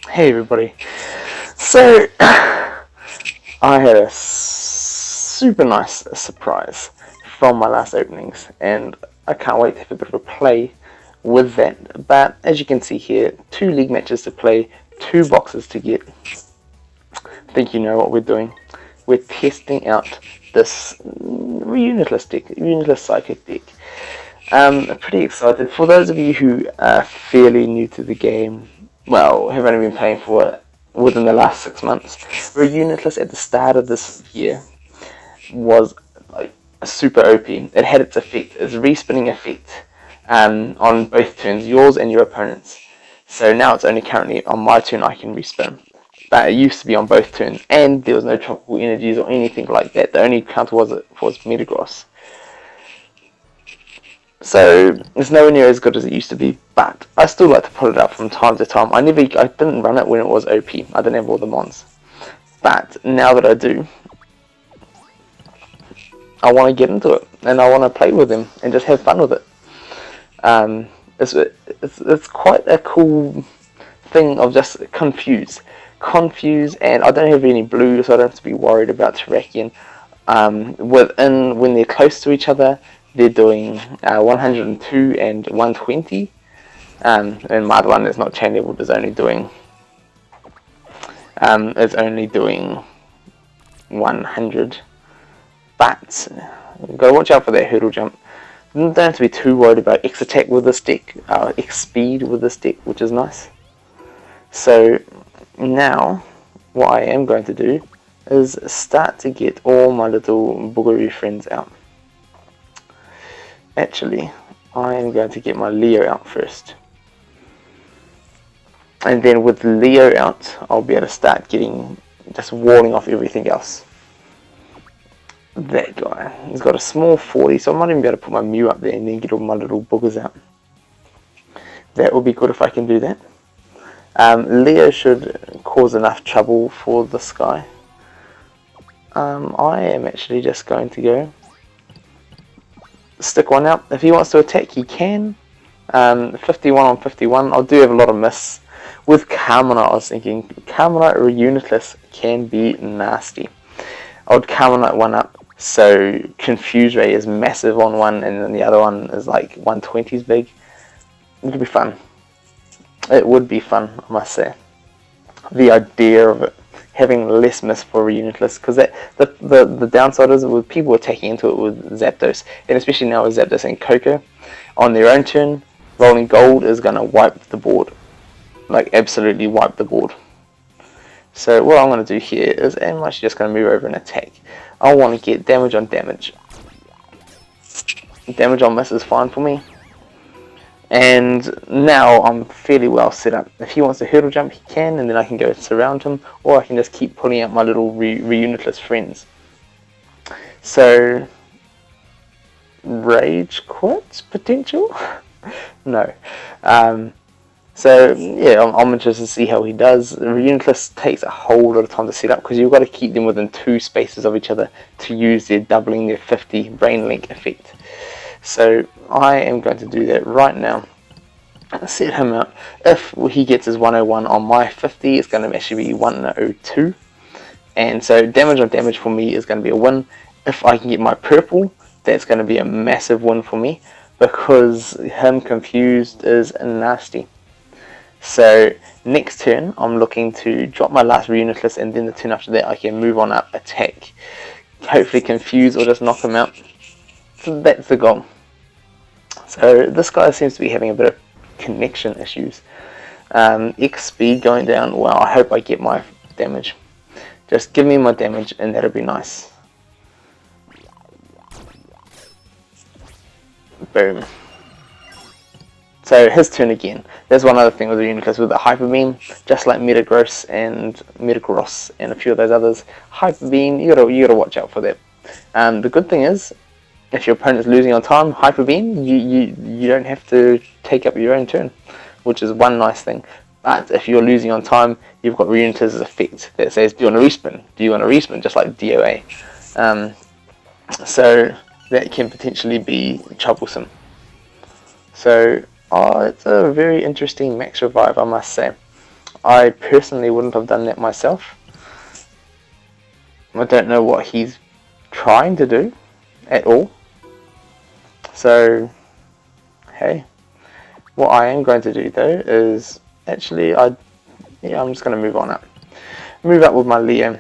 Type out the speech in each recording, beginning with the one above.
Hey everybody. So, I had a super nice surprise from my last openings, and I can't wait to have a bit of a play with that. But as you can see here, 2 league matches to play, 2 boxes to get. I think you know what we're doing. We're testing out this Reuniclus deck, Reuniclus Psychic deck. I'm pretty excited. For those of you who are fairly new to the game, well, have only been playing for it within the last 6 months, Reuniclus at the start of this year was like super OP. It had its effect, its respinning effect, on both turns, yours and your opponent's. So now it's only currently on my turn I can respin. But it used to be on both turns, and there was no tropical energies or anything like that. The only counter was Metagross. So it's nowhere near as good as it used to be, but I still like to put it up from time to time. I didn't run it when it was OP. I didn't have all the mons, but now that I do, I want to get into it and I want to play with them and just have fun with it. Um, it's quite a cool thing of just confuse, and I don't have any blue, so I don't have to be worried about Terrakion. When they're close to each other, they're doing 102 and 120, and my other one that's not chain leveled is only doing 100. But you've got to watch out for that hurdle jump. You don't have to be too worried about X attack with this deck, X speed with this deck, which is nice. So now what I am going to do is start to get all my little boogaroo friends out. Actually, I am going to get my Leo out first. And then with Leo out, I'll be able to start just walling off everything else. That guy, he's got a small 40, so I might even be able to put my Mew up there and then get all my little boogers out. That would be good if I can do that. Leo should cause enough trouble for this guy. I am actually just going to go stick one out. If he wants to attack, he can. 51 on 51. I do have a lot of miss. With Carmonite, I was thinking Carmonite or Reuniclus can be nasty. I would Carmonite one up, so Confuse Ray is massive on one, and then the other one is like 120s big. It would be fun. It would be fun, I must say. The idea of it, having less miss for Reuniclus, because the downside is with people attacking into it with Zapdos, and especially now with Zapdos and Coco, on their own turn, rolling gold is going to wipe the board. Like, absolutely wipe the board. So what I'm going to do here is I'm actually just going to move over and attack. I want to get damage on damage. Damage on miss is fine for me. And now I'm fairly well set up. If he wants to hurdle jump, he can, and then I can go surround him, or I can just keep pulling out my little Reuniclus friends. So, Rage Quit potential? No. So yeah, I'm interested to see how he does. Reuniclus takes a whole lot of time to set up because you've got to keep them within 2 spaces of each other to use their doubling their 50 brain link effect. So I am going to do that right now. Set him out. If he gets his 101 on my 50, it's going to actually be 102. And so damage on damage for me is going to be a win. If I can get my purple, that's going to be a massive win for me because him confused is nasty. So next turn, I'm looking to drop my last Reuniclus, and then the turn after that I can move on up, attack, hopefully confuse or just knock him out. So that's the goal. So this guy seems to be having a bit of connection issues. X speed going down. Well, I hope I get my damage. Just give me my damage and that'll be nice. Boom. So his turn again. There's one other thing with the Reuniclus with the Hyper Beam, just like Metagross and a few of those others. Hyper Beam, you gotta watch out for that. The good thing is, if your opponent's losing on time, Hyper Beam, you don't have to take up your own turn, which is one nice thing. But if you're losing on time, you've got Reuniclus' effect that says, do you want to respin? Do you want to respin? Just like DOA. So that can potentially be troublesome. So it's a very interesting max revive, I must say. I personally wouldn't have done that myself. I don't know what he's trying to do at all. So, hey, what I am going to do though is actually, I'm just going to move on up. Move up with my Leo.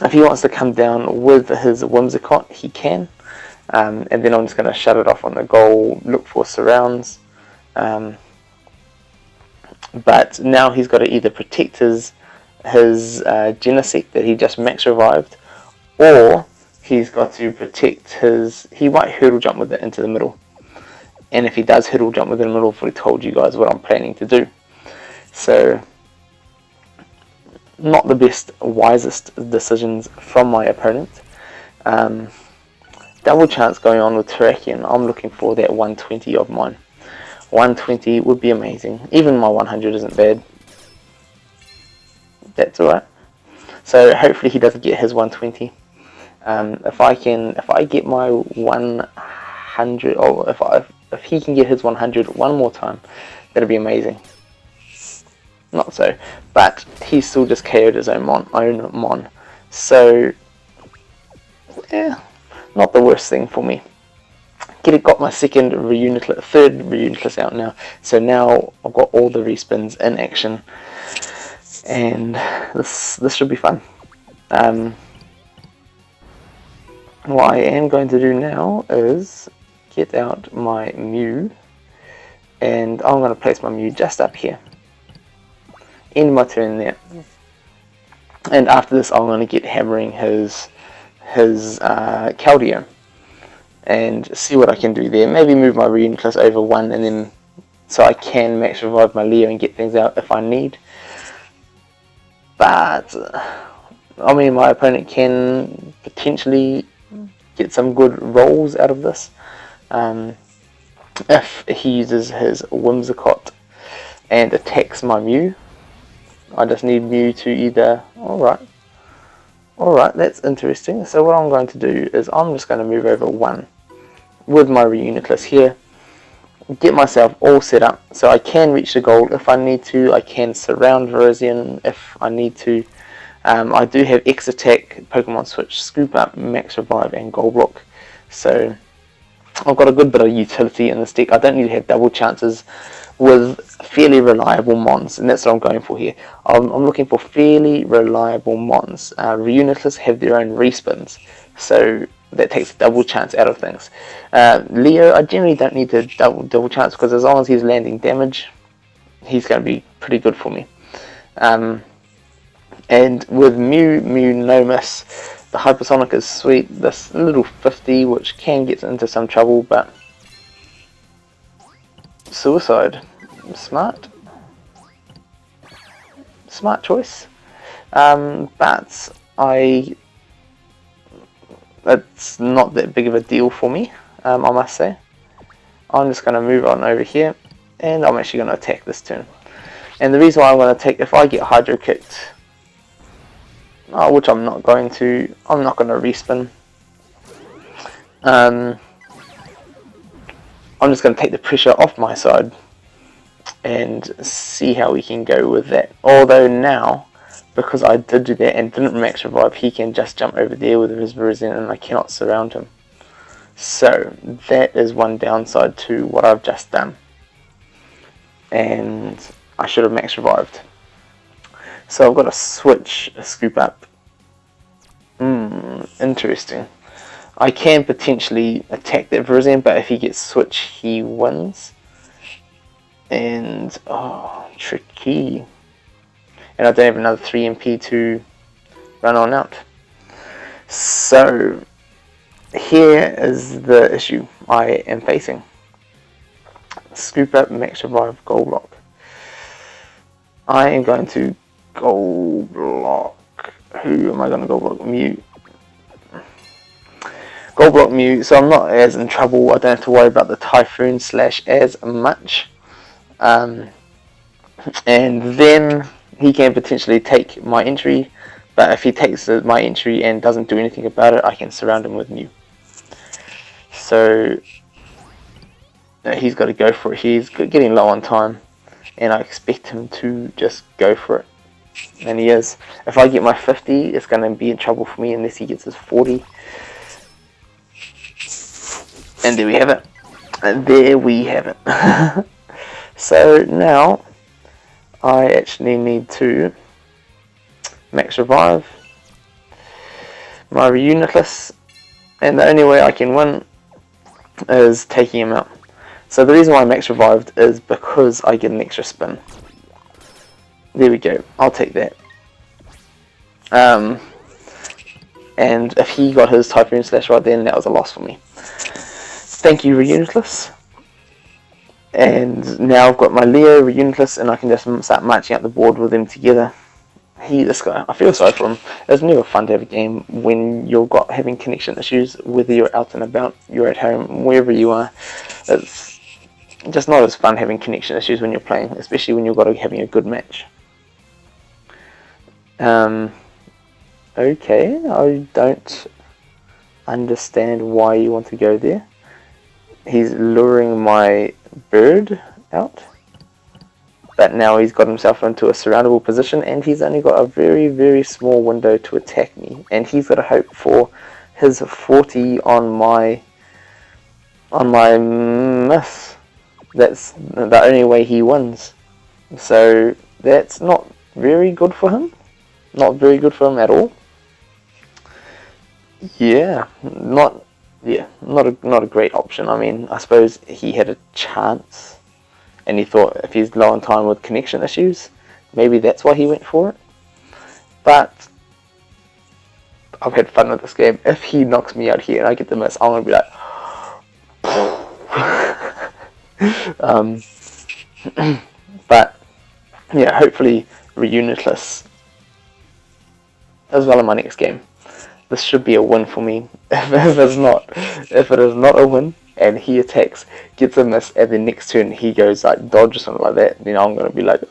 If he wants to come down with his Whimsicott, he can. And then I'm just going to shut it off on the goal, look for surrounds. But now he's got to either protect his Genesect that he just max revived, or he's got to protect his... He might hurdle jump with it into the middle. And if he does hurdle jump with it in the middle, I've already told you guys what I'm planning to do. So, not the best, wisest decisions from my opponent. Double chance going on with Terrakion. I'm looking for that 120 of mine. 120 would be amazing. Even my 100 isn't bad. That's alright. So hopefully he doesn't get his 120. If I get my 100, or if he can get his 100 one more time, that'd be amazing. Not so, but he still just KO'd his own mon. So yeah, not the worst thing for me. Got my third Reuniclus out now. So now I've got all the respins in action, and this should be fun. What I am going to do now is get out my Mew, and I'm going to place my Mew just up here. End my turn there, and after this I'm going to get hammering his Keldeo and see what I can do there. Maybe move my Reuniclus over one, and then so I can max revive my Leo and get things out if I need. But I mean, my opponent can potentially get some good rolls out of this if he uses his Whimsicott and attacks my Mew. I just need Mew to either... Alright, that's interesting. So what I'm going to do is I'm just going to move over one with my Reuniclus here, get myself all set up so I can reach the goal if I need to. I can surround Virizion if I need to. I do have X Attack, Pokemon Switch, Scoop Up, Max Revive, and Gold Block. So I've got a good bit of utility in this deck. I don't need to have double chances with fairly reliable mons, and that's what I'm going for here. I'm looking for fairly reliable mons. Reuniclus have their own respins, so that takes a double chance out of things. Leo, I generally don't need to double chance, because as long as he's landing damage, he's going to be pretty good for me. And with Mew no miss, the Hypersonic is sweet. This little 50, which can get into some trouble, but Suicide, smart choice. But it's not that big of a deal for me, I must say. I'm just going to move on over here, and I'm actually going to attack this turn. And the reason why I'm going to attack, if I get Hydro Kicked, which I'm not going to respin. I'm just going to take the pressure off my side and see how we can go with that. Although now, because I did do that and didn't max revive, he can just jump over there with his Virizion and I cannot surround him. So that is one downside to what I've just done. And I should have max revived. So I've got to switch a Scoop Up. Interesting. I can potentially attack that Virizion, but if he gets switch, he wins. And, tricky. And I don't have another 3 MP to run on out. So, here is the issue I am facing. Scoop Up, Max Revive, Gold Block. I am going to Gold Block. Who am I going to Gold Block? Mew. Gold Block Mew, so I'm not as in trouble. I don't have to worry about the Typhoon Slash as much. And then he can potentially take my entry, but if he takes my entry and doesn't do anything about it, I can surround him with Mew. So he's got to go for it. He's getting low on time. and I expect him to just go for it. And he is. If I get my 50, it's going to be in trouble for me unless he gets his 40. And there we have it. And there we have it. So now I actually need to max revive my Reuniclus, and the only way I can win is taking him out. So the reason why I max revived is because I get an extra spin. There we go, I'll take that. And if he got his Typhoon Slash right then, that was a loss for me. Thank you, Reuniclus. And now I've got my Leo, Reuniclus, and I can just start marching up the board with them together. This guy, I feel sorry for him. It's never fun to have a game when you're having connection issues, whether you're out and about, you're at home, wherever you are. It's just not as fun having connection issues when you're playing, especially when you're having a good match. Okay, I don't understand why you want to go there. He's luring my bird out. But now he's got himself into a surroundable position, and he's only got a very, very small window to attack me. And he's got to hope for his 40 on my miss. That's the only way he wins. So that's not very good for him. Not very good for him at all. Yeah, not a great option. I mean, I suppose he had a chance. And he thought if he's low on time with connection issues, maybe that's why he went for it. But I've had fun with this game. If he knocks me out here and I get the miss, I'm going to be like... but, yeah, hopefully Reuniclus as well in my next game. This should be a win for me. If it is not a win, and he attacks, gets a miss, and the next turn he goes like dodge or something like that, then I'm going to be like,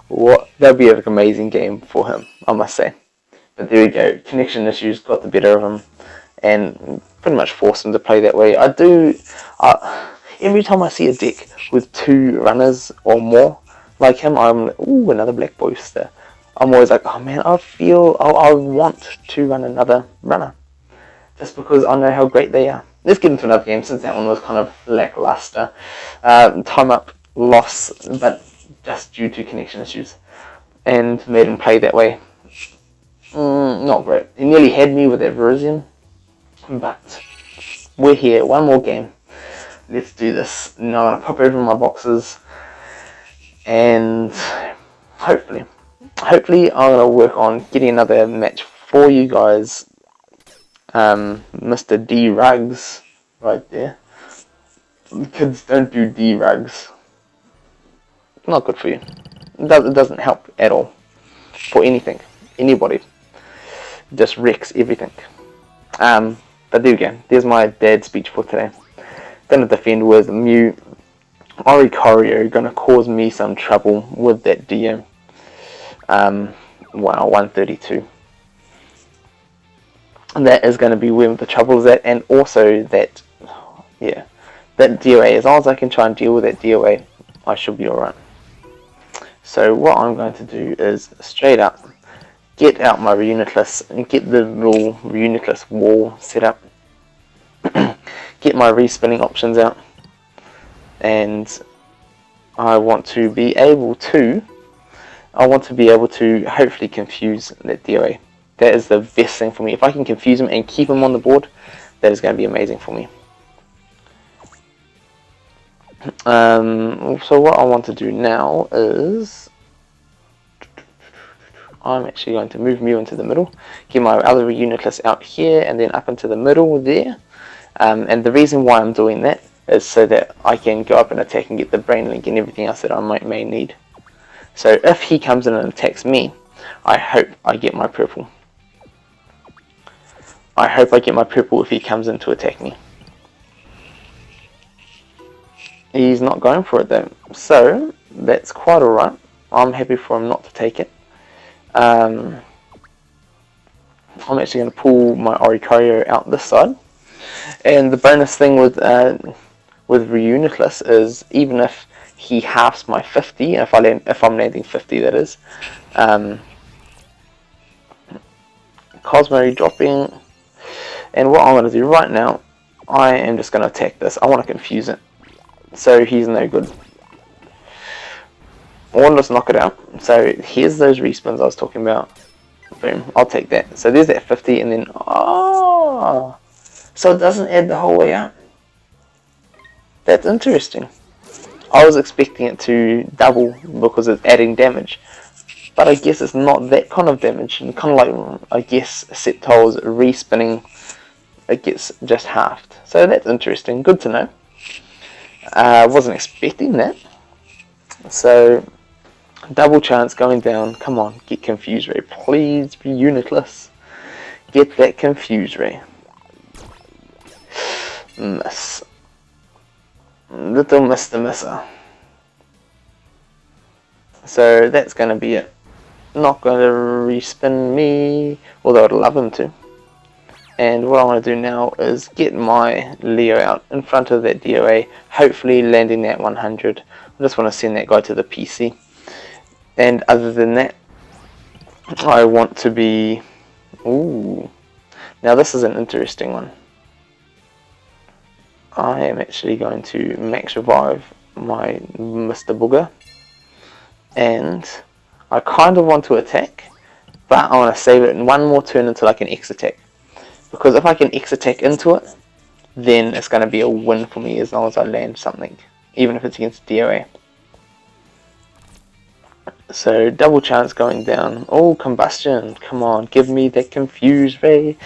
what? That'd be an amazing game for him, I must say. But there we go, connection issues got the better of him, and pretty much forced him to play that way. Every time I see a deck with 2 runners or more, like him, I'm like, ooh, another Black Booster. I'm always like, oh man, I want to run another runner. Just because I know how great they are. Let's get into another game since that one was kind of lackluster. Time up, loss, but just due to connection issues. And made him play that way. Not great. He nearly had me with that Verizion. But we're here, one more game. Let's do this. Now I'm going to pop over my boxes. And hopefully I'm going to work on getting another match for you guys. Mr. D Rugs right there. Kids don't do D Rugs. Not good for you. It doesn't help at all. For anything. Anybody. Just wrecks everything. But there we go. There's my dad speech for today. Gonna defend with Mew. Oricorio gonna cause me some trouble with that Dio. Wow, 132. And that is going to be where the trouble is at, and also that, yeah, that DOA, as long as I can try and deal with that DOA, I should be alright. So what I'm going to do is straight up get out my Reuniclus and get the little Reuniclus wall set up, get my respinning options out, and I want to be able to hopefully confuse that DOA. That is the best thing for me. If I can confuse him and keep him on the board, that is going to be amazing for me. So what I want to do now is I'm actually going to move Mew into the middle, get my other Reuniclus out here and then up into the middle there. And the reason why I'm doing that is so that I can go up and attack and get the Brain Link and everything else that I may need. So if he comes in and attacks me, I hope I get my purple. I hope I get my purple if he comes in to attack me. He's not going for it though, so that's quite alright. I'm happy for him not to take it. I'm actually going to pull my Oricorio out this side. And the bonus thing with Reuniclus is even if he halves my 50 if I'm landing 50, that is. Cosmo dropping, and what I'm going to do right now, I am just going to attack this. I want to confuse it, so he's no good. I want to just knock it out. So here's those respins I was talking about. Boom, I'll take that. So there's that 50, and then so it doesn't add the whole way out. That's interesting. I was expecting it to double because it's adding damage, but I guess it's not that kind of damage. And kind of like, I guess Sceptile's respinning, it gets just halved. So that's interesting. Good to know. I wasn't expecting that. So double chance going down. Come on, get Confuse Ray, please. Reuniclus, get that Confuse Ray. Miss. Little Mr. Misser. So that's going to be it. Not going to respin me, although I'd love him to. And what I want to do now is get my Leo out in front of that DOA, hopefully landing that 100. I just want to send that guy to the PC. And other than that, I want to be... Ooh. Now this is an interesting one. I am actually going to max revive my Mr. Booger, and I kind of want to attack, but I want to save it in one more turn until I can X attack, because if I can X attack into it, then it's going to be a win for me as long as I land something, even if it's against DOA. So double chance going down. Oh, combustion, come on, give me that Confuse Ray,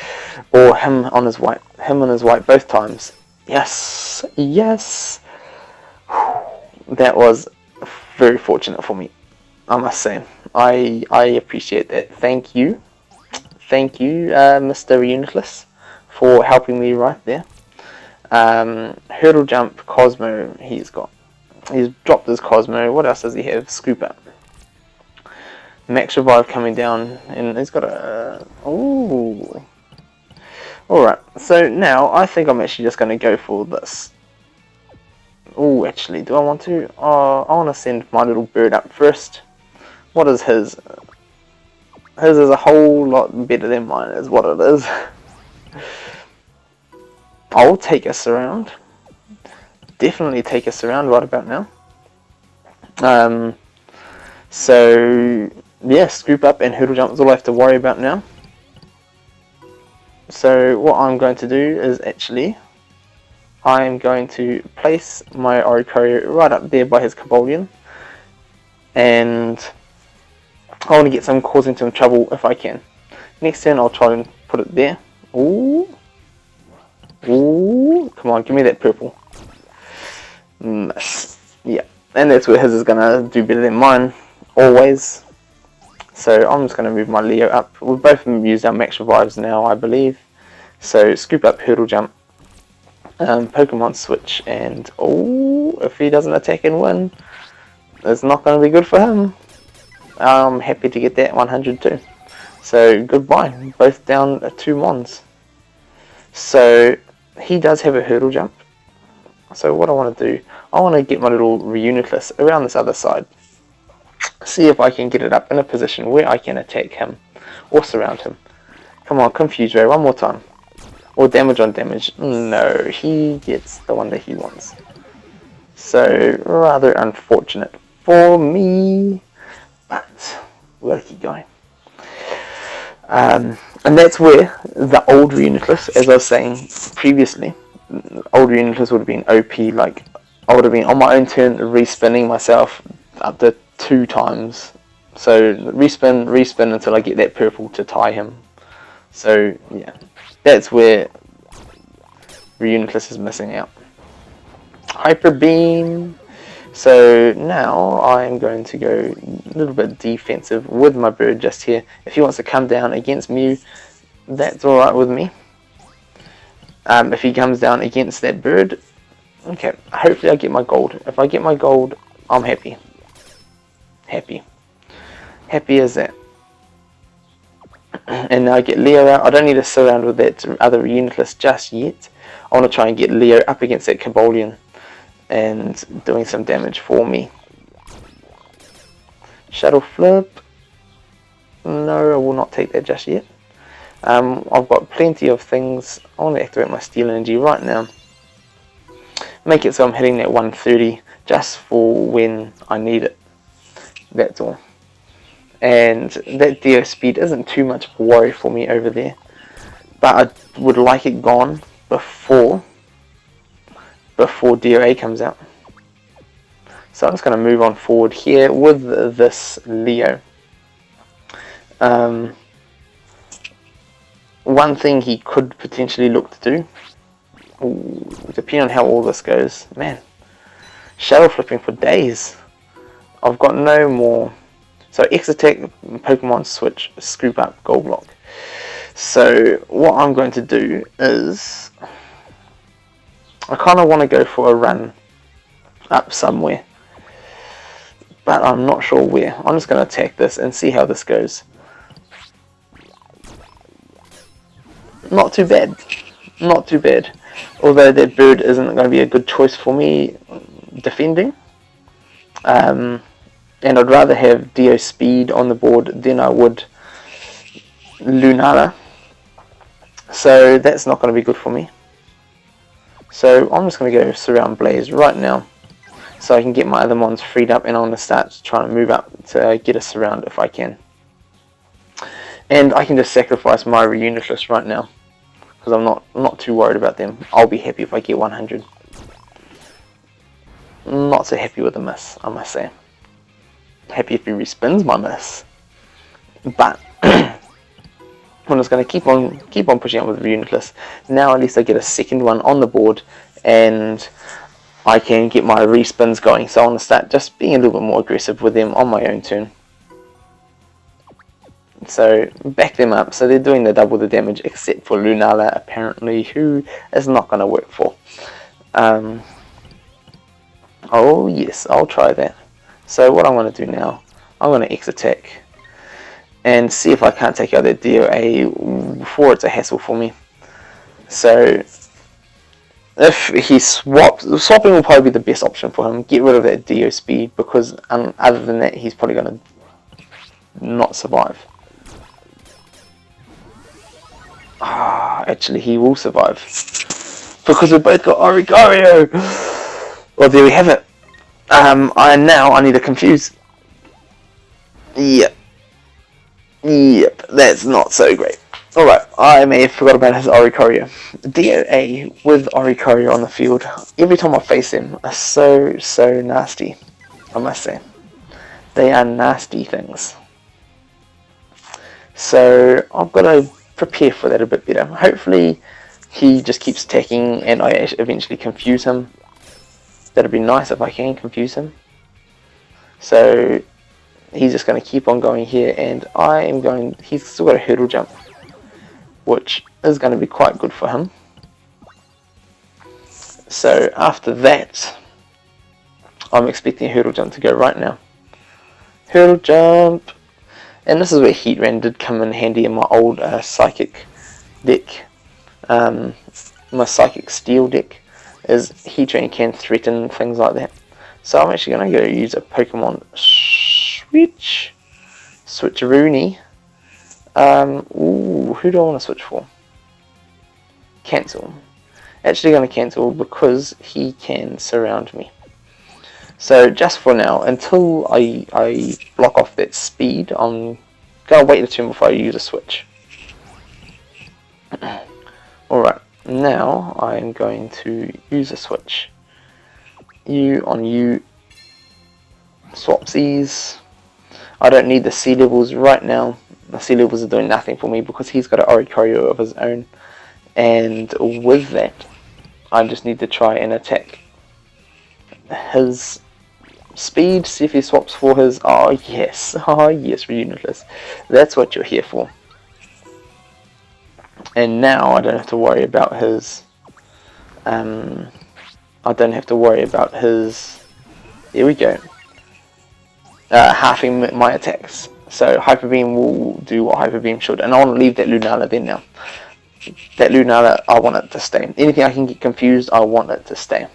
or him on his white both times. Yes, yes. That was very fortunate for me, I must say. I appreciate that. Thank you, Mr. Reuniclus, for helping me right there. Hurdle jump, Cosmo. He's dropped his Cosmo. What else does he have? Scoop up. Max revive coming down, and he's got a ooh. Alright, so now I think I'm actually just going to go for this. Oh, actually, do I want to? I want to send my little bird up first. What is his? His is a whole lot better than mine is what it is. I'll take us around. Definitely take us around right about now. So, yeah, scoop up and hurdle jump is all I have to worry about now. So what I'm going to do is actually, I'm going to place my Oricorio right up there by his Cobalion, and I want to get some causing some trouble if I can. Next turn I'll try and put it there. Ooh, ooh, come on, give me that purple. Miss. Yeah, and that's where his is going to do better than mine, always. So I'm just going to move my Leo up. We've both used our max revives now, I believe. So scoop up, hurdle jump, Pokemon switch, and oh, if he doesn't attack and win, it's not going to be good for him. I'm happy to get that 100 too. So goodbye, both down 2 Mons. So he does have a hurdle jump. So what I want to do, I want to get my little Reuniclus around this other side. See if I can get it up in a position where I can attack him or surround him. Come on, Confuse Ray, one more time. Or damage on damage. No, he gets the one that he wants. So, rather unfortunate for me. But, we'll keep going. And that's where the old Reuniclus, as I was saying previously, old Reuniclus would have been OP. Like, I would have been on my own turn respinning myself up to 2 times. So respin until I get that purple to tie him. So yeah, that's where Reuniclus is missing out. Hyper Beam. So now I'm going to go a little bit defensive with my bird just here. If he wants to come down against Mew, that's alright with me. If he comes down against that bird, okay, hopefully I get my gold. If I get my gold, I'm happy. Happy as that. And now I get Leo out. I don't need to surround with that other Reuniclus just yet. I want to try and get Leo up against that Cobalion. and doing some damage for me. Shadow Flip. No, I will not take that just yet. I've got plenty of things. I want to activate my Steel Energy right now. Make it so I'm hitting that 130 just for when I need it. That's all. And that DO speed isn't too much of a worry for me over there. But I would like it gone before DOA comes out. So I'm just going to move on forward here with this Leo. One thing he could potentially look to do, depending on how all this goes, man, shadow flipping for days. I've got no more. So X attack, Pokemon switch, scoop up, gold block. So what I'm going to do is, I kind of want to go for a run up somewhere, but I'm not sure where. I'm just going to attack this and see how this goes. Not too bad. Not too bad. Although that bird isn't going to be a good choice for me defending. And I'd rather have Dio speed on the board than I would Lunala. So that's not going to be good for me. So I'm just going to go Surround Blaze right now, so I can get my other mons freed up, and I'm going to start trying to move up to get a Surround if I can. And I can just sacrifice my Reuniclus right now, because I'm not too worried about them. I'll be happy if I get 100. Not so happy with the miss, I must say. Happy if he respins my miss. But I'm just going to keep on pushing out with Reuniclus. Now at least I get a second one on the board, and I can get my respins going. So I'm going to start just being a little bit more aggressive with them on my own turn. So back them up. So they're doing the double the damage, except for Lunala apparently, who is not going to work for. Oh yes, I'll try that. So what I'm going to do now, I'm going to X attack and see if I can't take out that DOA before it's a hassle for me. So if he swapping will probably be the best option for him. Get rid of that DO speed, because other than that he's probably going to not survive. Actually he will survive, because we both got Oricorio. Well, there we have it. I need to confuse. Yep, that's not so great. Alright, I may have forgot about his Oricorio. DOA with Oricorio on the field, every time I face him, are so nasty, I must say. They are nasty things. So I've got to prepare for that a bit better. Hopefully he just keeps attacking and I eventually confuse him. That'd be nice if I can confuse him. So he's just going to keep on going here, and he's still got a hurdle jump, which is going to be quite good for him. So after that, I'm expecting a hurdle jump to go right now. Hurdle jump, and this is where Heatran did come in handy in my old Psychic deck, my Psychic Steel deck. Is Heatran can threaten things like that. So I'm actually going to go use a Pokemon switch Rooney. Who do I want to switch for? Cancel. Actually going to cancel because he can surround me. So just for now, until I block off that speed, I'm going to wait a turn before I use a switch. Alright. Now I'm going to use a switch. You on you. Swapsies. I don't need the sea levels right now. The sea levels are doing nothing for me because he's got an Oricorio of his own. And with that, I just need to try and attack his speed. See if he swaps for his. Oh yes, Reuniclus. That's what you're here for. And now I don't have to worry about his. There we go. Halving my attacks. So Hyper Beam will do what Hyper Beam should, and I want to leave that Lunala there now. That Lunala, I want it to stay. Anything I can get confused, I want it to stay.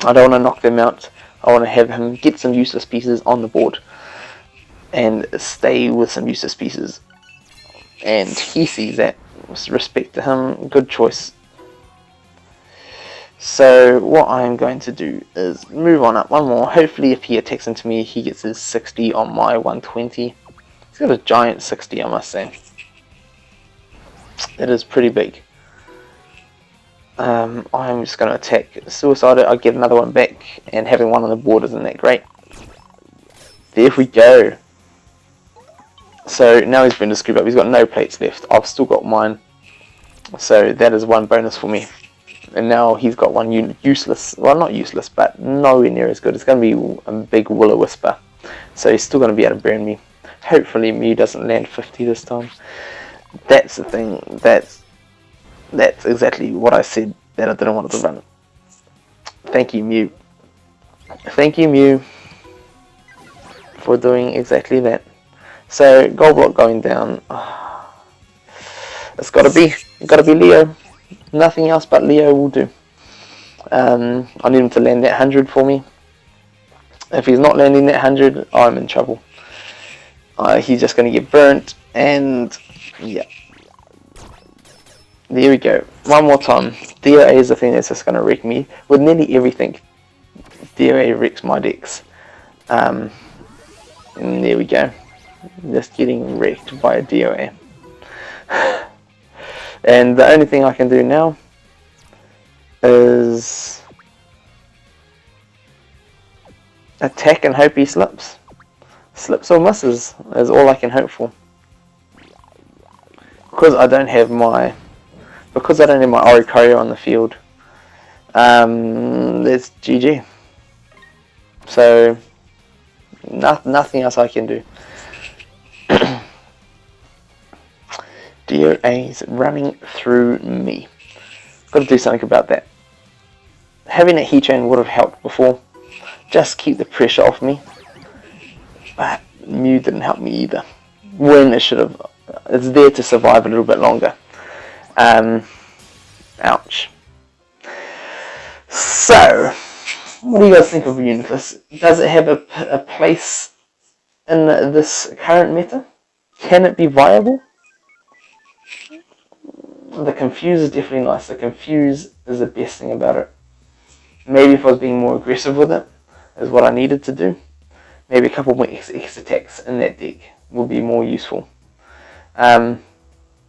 I don't want to knock them out. I want to have him get some useless pieces on the board and stay with some useless pieces. And he sees that. Respect to him. Good choice. So what I'm going to do is move on up one more. Hopefully if he attacks into me, he gets his 60 on my 120. He's got a giant 60, I must say. It is pretty big. I'm just going to attack Suicide. I get another one back, and having one on the board isn't that great. There we go. So now he's been to screw up. He's got no plates left. I've still got mine. So that is one bonus for me. And now he's got one useless. Well, not useless, but nowhere near as good. It's going to be a big Will-O-Wisper. So he's still going to be able to burn me. Hopefully Mew doesn't land 50 this time. That's the thing. That's exactly what I said that I didn't want to run. Thank you, Mew. Thank you, Mew, for doing exactly that. So gold block going down. It's gotta be Leo. Nothing else but Leo will do. I need him to land that 100 for me. If he's not landing that 100, I'm in trouble. He's just gonna get burnt, and yeah. There we go. One more time. DOA is the thing that's just gonna wreck me with nearly everything. DOA wrecks my decks. And there we go. Just getting wrecked by a DOA. And the only thing I can do now is attack and hope he slips. Slips or misses is all I can hope for. Because I don't have my Oricorio on the field, there's GG. So nothing else I can do. DOA's running through me. Got to do something about that. Having a Heatran would have helped before. Just keep the pressure off me. But Mew didn't help me either. When it should have. It's there to survive a little bit longer. Ouch. So, what do you guys think of Reuniclus? Does it have a place in this current meta? Can it be viable? The Confuse is definitely nice. The Confuse is the best thing about it. Maybe if I was being more aggressive with it, is what I needed to do. Maybe a couple more X attacks in that deck would be more useful. But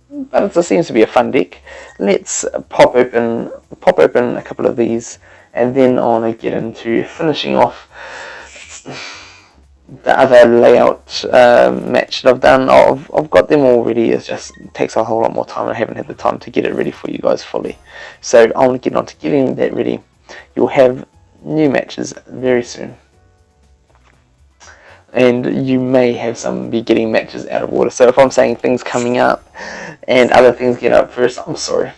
it seems to be a fun deck. Let's pop open a couple of these, and then I want to get into finishing off the other layout match that I've done. I've got them all ready. It just takes a whole lot more time. I haven't had the time to get it ready for you guys fully. So I want to get on to getting that ready. You'll have new matches very soon. And you may have be getting matches out of order. So if I'm saying things coming up and other things get up first, I'm sorry.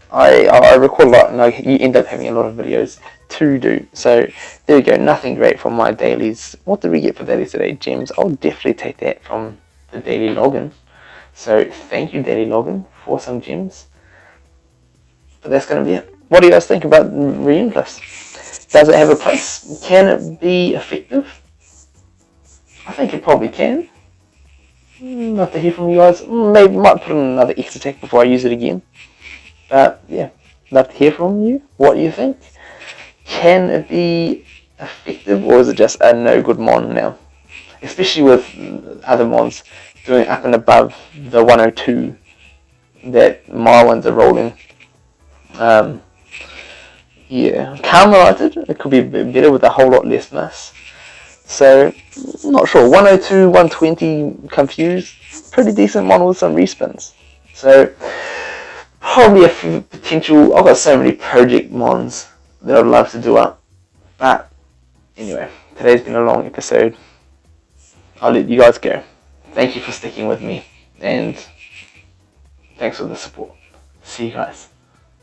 I record a lot and you end up having a lot of videos to do. So there we go, nothing great from my dailies. What did we get for dailies today? Gems. I'll definitely take that from the daily login. So thank you, daily login, for some gems. But that's going to be it. What do you guys think about Reuniclus? Does it have a place? Can it be effective? I think it probably can. Love to hear from you guys. Maybe might put in another X attack before I use it again. But yeah, love to hear from you. What do you think? Can it be effective, or is it just a no good mon now? Especially with other mons doing up and above the 102 that my ones are rolling. Yeah, Carmelited, it could be a bit better with a whole lot less miss. So, not sure. 102, 120 Confused, pretty decent mon with some respins. So, probably a potential. I've got so many project mons that I'd love to do up. But, anyway, today's been a long episode. I'll let you guys go. Thank you for sticking with me, and thanks for the support. See you guys.